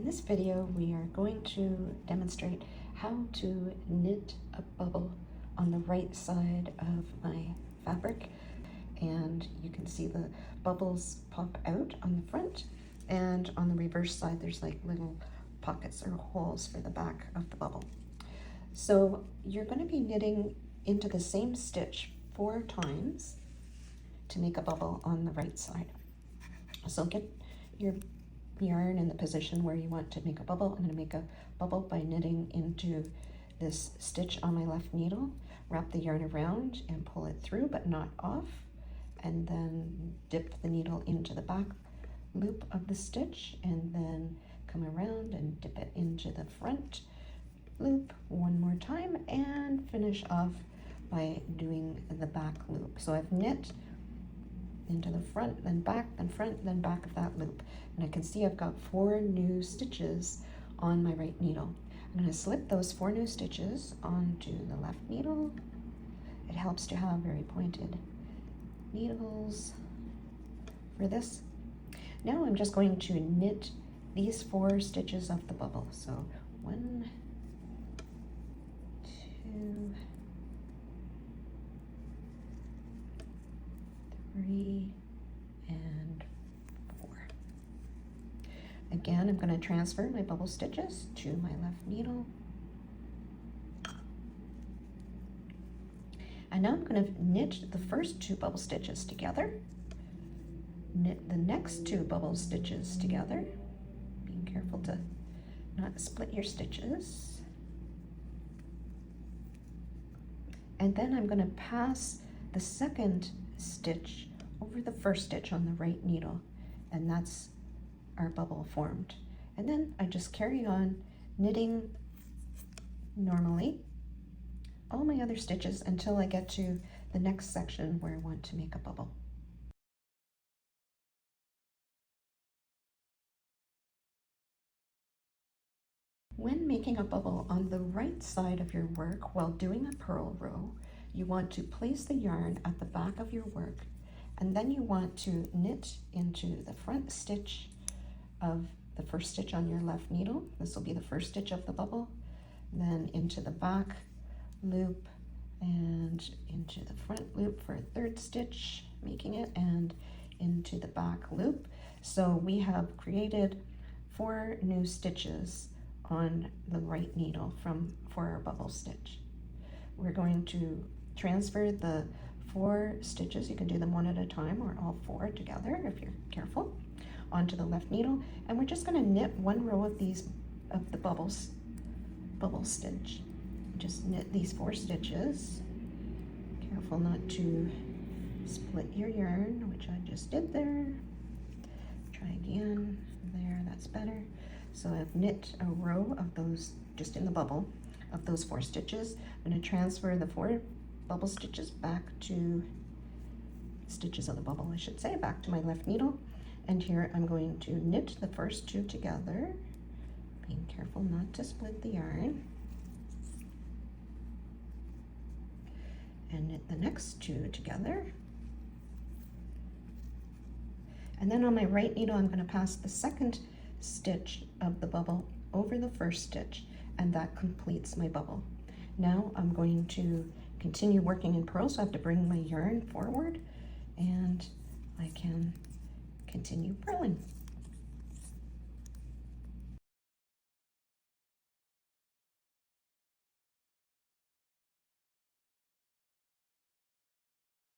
In this video, we are going to demonstrate how to knit a bubble on the right side of my fabric. And you can see the bubbles pop out on the front, and on the reverse side, there's like little pockets or holes for the back of the bubble. So you're going to be knitting into the same stitch 4 times to make a bubble on the right side. So get your yarn in the position where you want to make a bubble. I'm going to make a bubble by knitting into this stitch on my left needle, wrap the yarn around and pull it through but not off, and then dip the needle into the back loop of the stitch and then come around and dip it into the front loop one more time and finish off by doing the back loop. So I've knit into the front, then back, then front, then back of that loop. And I can see I've got 4 new stitches on my right needle. I'm going to slip those 4 new stitches onto the left needle. It helps to have very pointed needles for this. Now I'm just going to knit these 4 stitches of the bubble. So 1, 2, 3, and 4. Again, I'm going to transfer my bubble stitches to my left needle. And now I'm going to knit the first 2 bubble stitches together, knit the next 2 bubble stitches together, being careful to not split your stitches. And then I'm going to pass the second stitch over the first stitch on the right needle, and that's our bubble formed. And then I just carry on knitting normally all my other stitches until I get to the next section where I want to make a bubble. When making a bubble on the right side of your work while doing a purl row, you want to place the yarn at the back of your work, and then you want to knit into the front stitch of the first stitch on your left needle. This will be the first stitch of the bubble, then into the back loop and into the front loop for a 3rd stitch, making it, and into the back loop. So we have created 4 new stitches on the right needle for our bubble stitch. We're going to transfer the 4 stitches, you can do them one at a time or all 4 together if you're careful, onto the left needle, and we're just going to knit 1 row of the bubble stitch. Just knit these 4 stitches. Careful not to split your yarn, which I just did there. Try again. There, that's better. So I've knit a row of those just in the bubble of those 4 stitches. I'm going to transfer the 4 bubble stitches back to stitches of the bubble, I should say, back to my left needle. And here I'm going to knit the first 2 together, being careful not to split the yarn. And knit the next 2 together. And then on my right needle, I'm going to pass the second stitch of the bubble over the first stitch, and that completes my bubble. Now I'm going to continue working in purl, so I have to bring my yarn forward and I can continue purling.